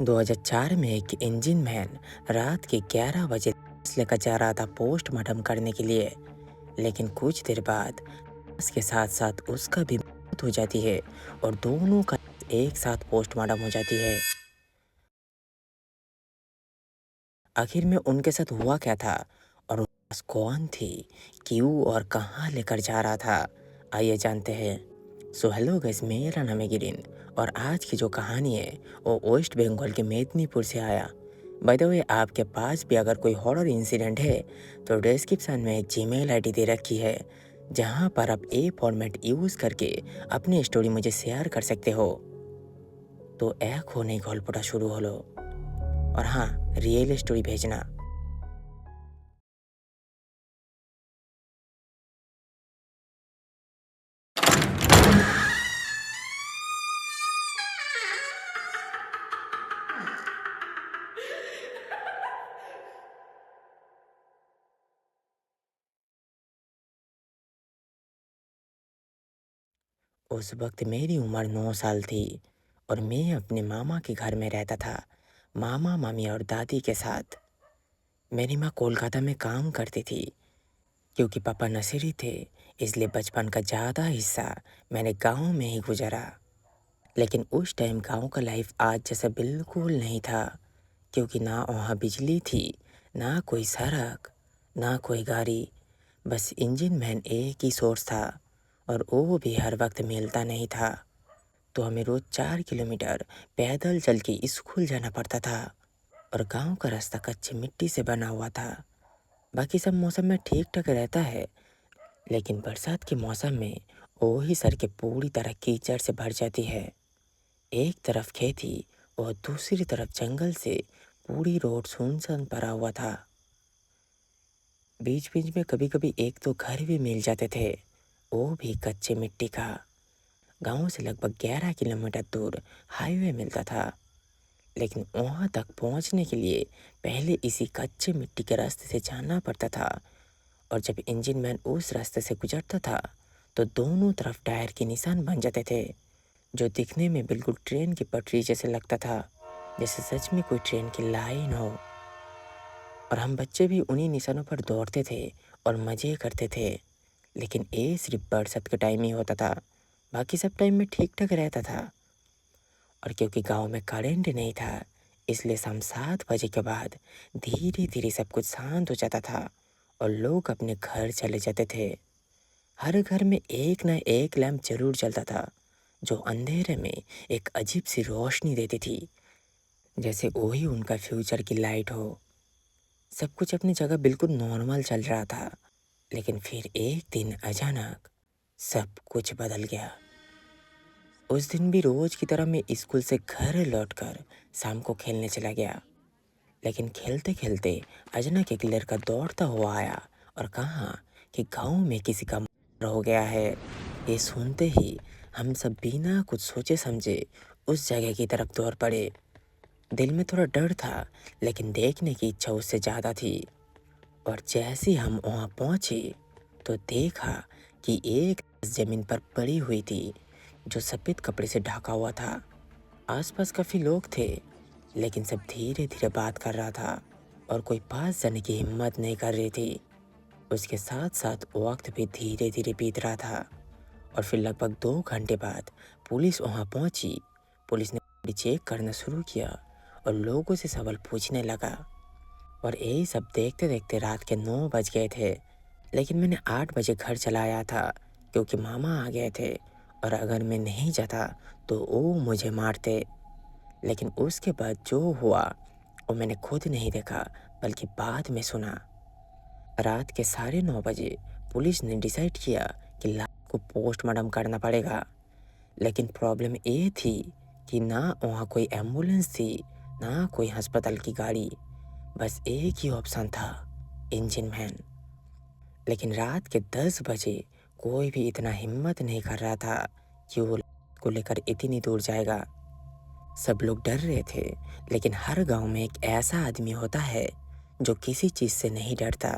2004 में एक engine man रात के 11 बजे लेकर जा रहा था पोस्टमार्टम करने के लिए। लेकिन कुछ देर बाद उसके साथ साथ उसका भी मौत हो जाती है और दोनों का एक साथ पोस्टमार्टम हो जाती है। आखिर में उनके साथ हुआ क्या था और उनके पास कौन थी, क्यों और कहाँ लेकर जा रहा था, आइए जानते हैं। सो हेलो गाइस, मेरा नाम है गिरीन और आज की जो कहानी है वो वेस्ट बंगाल के मेदिनीपुर से आया। बाय द वे, आपके पास भी अगर कोई हॉरर इंसिडेंट है तो डिस्क्रिप्शन में एक जीमेल आईडी दे रखी है जहाँ पर आप ए फॉर्मेट यूज़ करके अपनी स्टोरी मुझे शेयर कर सकते हो। तो एक होने गल्पटा शुरू हलो और हाँ, रियल स्टोरी भेजना। उस वक्त मेरी उम्र 9 साल थी और मैं अपने मामा के घर में रहता था, मामा मामी और दादी के साथ। मेरी माँ कोलकाता में काम करती थी। क्योंकि पापा नशेड़ी थे इसलिए बचपन का ज़्यादा हिस्सा मैंने गांव में ही गुजारा। लेकिन उस टाइम गांव का लाइफ आज जैसा बिल्कुल नहीं था, क्योंकि ना वहाँ बिजली थी, ना कोई सड़क, ना कोई गाड़ी। बस इंजन मैन एक ही सोर्स था और वो भी हर वक्त मिलता नहीं था। तो हमें रोज़ 4 किलोमीटर पैदल चल के स्कूल जाना पड़ता था और गांव का रास्ता कच्ची मिट्टी से बना हुआ था। बाकी सब मौसम में ठीक ठाक रहता है, लेकिन बरसात के मौसम में वही सड़कें पूरी तरह कीचड़ से भर जाती है। एक तरफ खेती और दूसरी तरफ जंगल से पूरी रोड सुनसान पड़ा हुआ था। बीच बीच में कभी कभी एक दो घर भी मिल जाते थे, वो भी कच्चे मिट्टी का। गांव से लगभग 11 किलोमीटर दूर हाईवे मिलता था, लेकिन वहां तक पहुंचने के लिए पहले इसी कच्चे मिट्टी के रास्ते से जाना पड़ता था। और जब इंजन मैन उस रास्ते से गुजरता था तो दोनों तरफ टायर के निशान बन जाते थे, जो दिखने में बिल्कुल ट्रेन की पटरी जैसे लगता था, जैसे सच में कोई ट्रेन की लाइन हो। और हम बच्चे भी उन्हीं निशानों पर दौड़ते थे और मज़े करते थे। लेकिन ये सिर्फ बरसात के टाइम ही होता था, बाकी सब टाइम में ठीक ठाक रहता था। और क्योंकि गांव में करंट नहीं था इसलिए शाम 7 बजे के बाद धीरे धीरे सब कुछ शांत हो जाता था और लोग अपने घर चले जाते थे। हर घर में एक ना एक लैंप जरूर जलता था, जो अंधेरे में एक अजीब सी रोशनी देती थी, जैसे वही उनका फ्यूचर की लाइट हो। सब कुछ अपनी जगह बिल्कुल नॉर्मल चल रहा था, लेकिन फिर एक दिन अचानक सब कुछ बदल गया। उस दिन भी रोज की तरह मैं स्कूल से घर लौटकर शाम को खेलने चला गया। लेकिन खेलते खेलते अचानक एक लड़का दौड़ता हुआ आया और कहा कि गांव में किसी का मर्डर हो गया है। ये सुनते ही हम सब बिना कुछ सोचे समझे उस जगह की तरफ दौड़ पड़े। दिल में थोड़ा डर था, लेकिन देखने की इच्छा उससे ज़्यादा थी। और जैसे ही हम वहाँ पहुँचे तो देखा कि एक लाश जमीन पर पड़ी हुई थी, जो सफ़ेद कपड़े से ढका हुआ था। आसपास काफ़ी लोग थे, लेकिन सब धीरे धीरे बात कर रहा था और कोई पास जाने की हिम्मत नहीं कर रही थी। उसके साथ साथ वक्त भी धीरे धीरे बीत रहा था और फिर लगभग 2 घंटे बाद पुलिस वहाँ पहुँची। पुलिस ने बॉडी चेक करना शुरू किया और लोगों से सवाल पूछने लगा। और यही सब देखते देखते रात के 9 बज गए थे। लेकिन मैंने 8 बजे घर चला आया था, क्योंकि मामा आ गए थे और अगर मैं नहीं जाता तो वो मुझे मारते। लेकिन उसके बाद जो हुआ वो मैंने खुद नहीं देखा, बल्कि बाद में सुना। रात के 9:30 बजे पुलिस ने डिसाइड किया कि लाश को पोस्टमार्टम करना पड़ेगा। लेकिन प्रॉब्लम ये थी कि ना वहाँ कोई एम्बुलेंस थी, ना कोई अस्पताल की गाड़ी। बस एक ही ऑप्शन था, इंजन मैन। लेकिन रात के 10 बजे कोई भी इतना हिम्मत नहीं कर रहा था कि वो को लेकर इतनी दूर जाएगा। सब लोग डर रहे थे, लेकिन हर गांव में एक ऐसा आदमी होता है जो किसी चीज़ से नहीं डरता।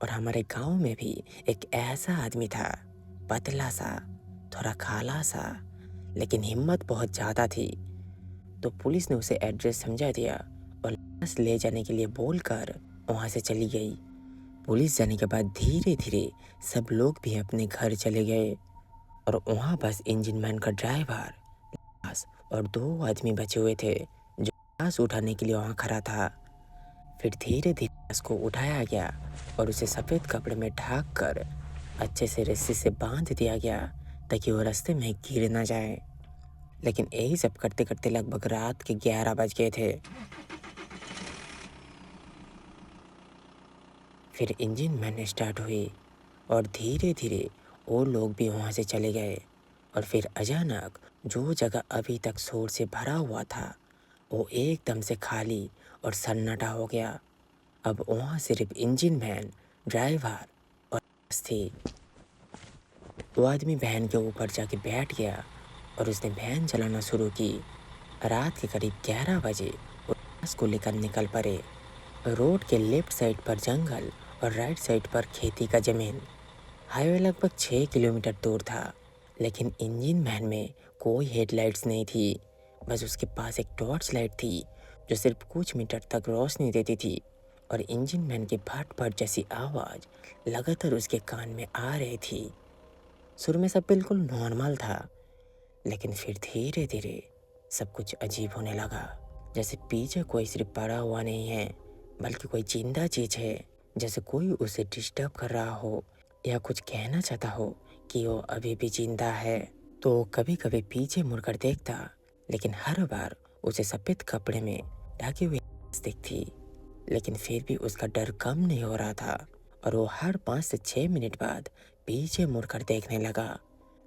और हमारे गांव में भी एक ऐसा आदमी था, पतला सा, थोड़ा काला सा, लेकिन हिम्मत बहुत ज़्यादा थी। तो पुलिस ने उसे एड्रेस समझा दिया और लाश ले जाने के लिए बोलकर वहाँ से चली गई। पुलिस जाने के बाद धीरे धीरे सब लोग भी अपने घर चले गए और वहाँ बस इंजन मैन का ड्राइवर, लाश और 2 आदमी बचे हुए थे जो लाश उठाने के लिए वहाँ खड़ा था। फिर धीरे धीरे लाश को उठाया गया और उसे सफ़ेद कपड़े में ढक कर अच्छे से रस्सी से बांध दिया गया ताकि वो रास्ते में गिर ना जाए। लेकिन यही सब करते करते लगभग रात के 11 बज गए थे। फिर इंजन मैन स्टार्ट हुई और धीरे धीरे वो लोग भी वहाँ से चले गए और फिर अचानक जो जगह अभी तक शोर से भरा हुआ था वो एकदम से खाली और सन्नाटा हो गया। अब वहाँ सिर्फ इंजन मैन, ड्राइवर और बस थी। वो आदमी वैन के ऊपर जाके बैठ गया और उसने वैन चलाना शुरू की। रात के करीब 11 बजे वो लाश को लेकर निकल पड़े। रोड के लेफ्ट साइड पर जंगल और राइट साइड पर खेती का ज़मीन। हाईवे लगभग 6 किलोमीटर दूर था, लेकिन इंजन मैन में कोई हेडलाइट्स नहीं थी। बस उसके पास एक टॉर्च लाइट थी जो सिर्फ कुछ मीटर तक रोशनी देती थी और इंजन मैन की फट फट जैसी आवाज़ लगातार उसके कान में आ रही थी। शुरू में सब बिल्कुल नॉर्मल था, लेकिन फिर धीरे धीरे सब कुछ अजीब होने लगा। जैसे पीछे कोई सिर्फ पड़ा हुआ नहीं है, बल्कि कोई जिंदा चीज़ है। जैसे कोई उसे डिस्टर्ब कर रहा हो या कुछ कहना चाहता हो कि वो अभी भी जिंदा है। तो कभी कभी पीछे मुड़कर देखता, लेकिन हर बार उसे सफ़ेद कपड़े में ढकी हुई दिखती। लेकिन फिर भी उसका डर कम नहीं हो रहा था और वो हर 5 से 6 मिनट बाद पीछे मुड़कर देखने लगा।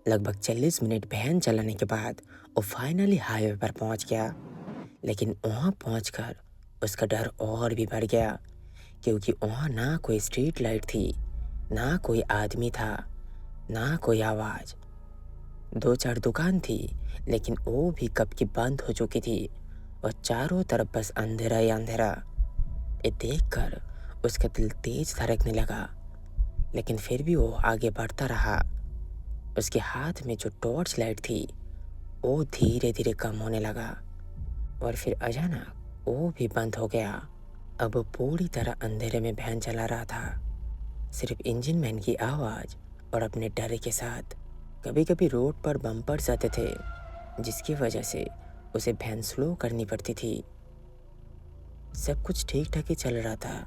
लगभग 40 मिनट वैन चलाने के बाद वो फाइनली हाईवे पर पहुंच गया। लेकिन वहां पहुंचकर उसका डर और भी बढ़ गया, क्योंकि वहां ना कोई स्ट्रीट लाइट थी, ना कोई आदमी था, ना कोई आवाज़। 2-4 दुकान थी, लेकिन वो भी कब की बंद हो चुकी थी और चारों तरफ बस अंधेरा ही अंधेरा। ये देखकर उसका दिल तेज धड़कने लगा, लेकिन फिर भी वो आगे बढ़ता रहा। उसके हाथ में जो टॉर्च लाइट थी वो धीरे धीरे कम होने लगा और फिर अचानक वो भी बंद हो गया। अब वो पूरी तरह अंधेरे में वैन चला रहा था, सिर्फ इंजन मैन की आवाज़ और अपने डर के साथ। कभी कभी रोड पर बम्पर्स आते थे, जिसकी वजह से उसे वैन स्लो करनी पड़ती थी। सब कुछ ठीक ठाक ही चल रहा था,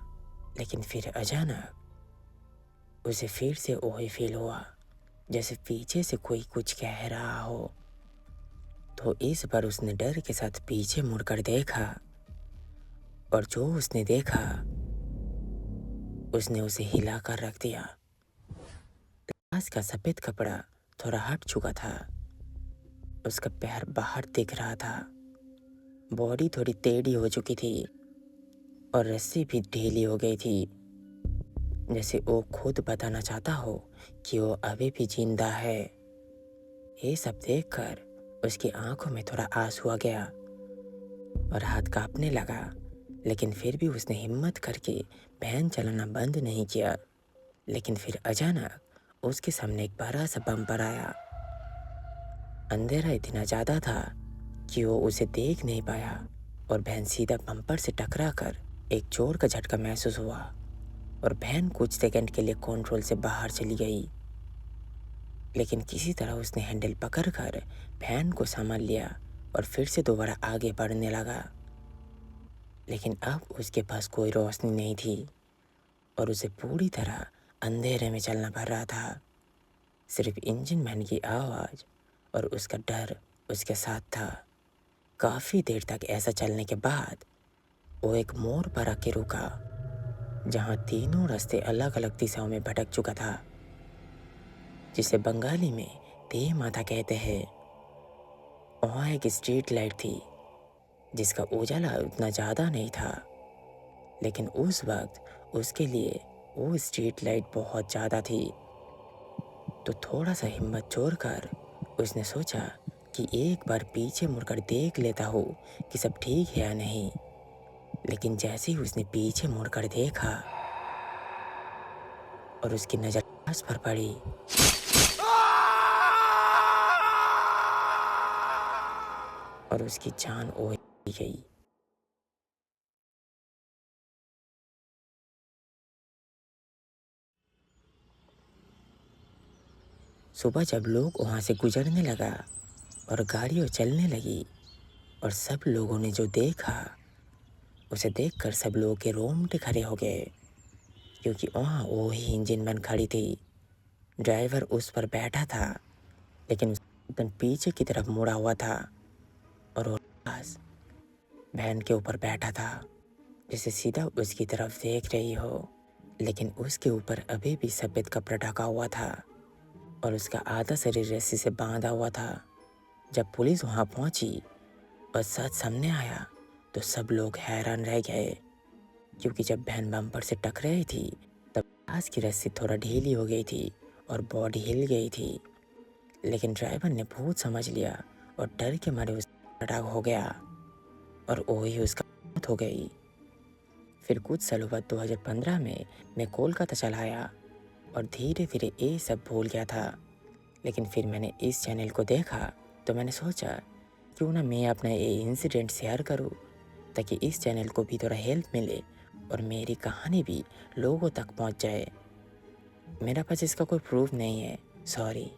लेकिन फिर अचानक उसे फिर से वही फील हुआ जैसे पीछे से कोई कुछ कह रहा हो। तो इस बार उसने डर के साथ पीछे मुड़कर देखा और जो उसने देखा उसने उसे हिला कर रख दिया। लाश का सफ़ेद कपड़ा थोड़ा हट चुका था, उसका पैर बाहर दिख रहा था, बॉडी थोड़ी टेढ़ी हो चुकी थी और रस्सी भी ढीली हो गई थी, जैसे वो खुद बताना चाहता हो कि वो अभी भी जिंदा है। ये सब देखकर उसकी आंखों में थोड़ा आंसू आ गया और हाथ कांपने लगा, लेकिन फिर भी उसने हिम्मत करके वैन चलाना बंद नहीं किया। लेकिन फिर अचानक उसके सामने एक बड़ा सा बम्पर आया। अंधेरा इतना ज़्यादा था कि वो उसे देख नहीं पाया और वैन सीधा बम्पर से टकरा कर एक जोर का झटका महसूस हुआ और वैन कुछ सेकंड के लिए कंट्रोल से बाहर चली गई। लेकिन किसी तरह उसने हैंडल पकड़कर वैन को संभाल लिया और फिर से दोबारा आगे बढ़ने लगा। लेकिन अब उसके पास कोई रोशनी नहीं थी और उसे पूरी तरह अंधेरे में चलना पड़ रहा था। सिर्फ इंजन मैन की आवाज़ और उसका डर उसके साथ था। काफ़ी देर तक ऐसा चलने के बाद वो एक मोड़ पर आके रुका, जहाँ तीनों रास्ते अलग अलग दिशाओं में भटक चुका था, जिसे बंगाली में ते माता कहते हैं। वहाँ एक स्ट्रीट लाइट थी जिसका उजाला उतना ज़्यादा नहीं था, लेकिन उस वक्त उसके लिए वो स्ट्रीट लाइट बहुत ज़्यादा थी। तो थोड़ा सा हिम्मत जोड़कर उसने सोचा कि एक बार पीछे मुड़कर देख लेता हूँ कि सब ठीक है या नहीं। लेकिन जैसे ही उसने पीछे मुड़कर देखा और उसकी नज़र लाश पर पड़ी, और उसकी जान हो गई। सुबह जब लोग वहाँ से गुजरने लगा और गाड़ियाँ चलने लगी और सब लोगों ने जो देखा, उसे देखकर सब लोगों के रोंगटे खड़े हो गए, क्योंकि वहाँ वो ही इंजन मैन खड़ी थी। ड्राइवर उस पर बैठा था, लेकिन एकदम पीछे की तरफ मुड़ा हुआ था और वो पास वैन के ऊपर बैठा था, जिसे सीधा उसकी तरफ देख रही हो। लेकिन उसके ऊपर अभी भी सफ़ेद कपड़ा ढका हुआ था और उसका आधा शरीर रस्सी से बांधा हुआ था। जब पुलिस वहाँ पहुँची और सच सामने आया तो सब लोग हैरान रह गए, क्योंकि जब वैन बम्पर से टकराई थी तब लाश की रस्सी थोड़ा ढीली हो गई थी और बॉडी हिल गई थी। लेकिन ड्राइवर ने भूत समझ लिया और डर के मारे उस अटैक हो गया और वही उसका मौत हो गई। फिर कुछ सालों बाद 2015 में मैं कोलकाता चला आया और धीरे धीरे ये सब भूल गया था। लेकिन फिर मैंने इस चैनल को देखा तो मैंने सोचा क्यों ना मैं अपना ये इंसिडेंट शेयर करूं, ताकि इस चैनल को भी थोड़ा हेल्प मिले और मेरी कहानी भी लोगों तक पहुंच जाए। मेरा पास इसका कोई प्रूफ नहीं है, सॉरी।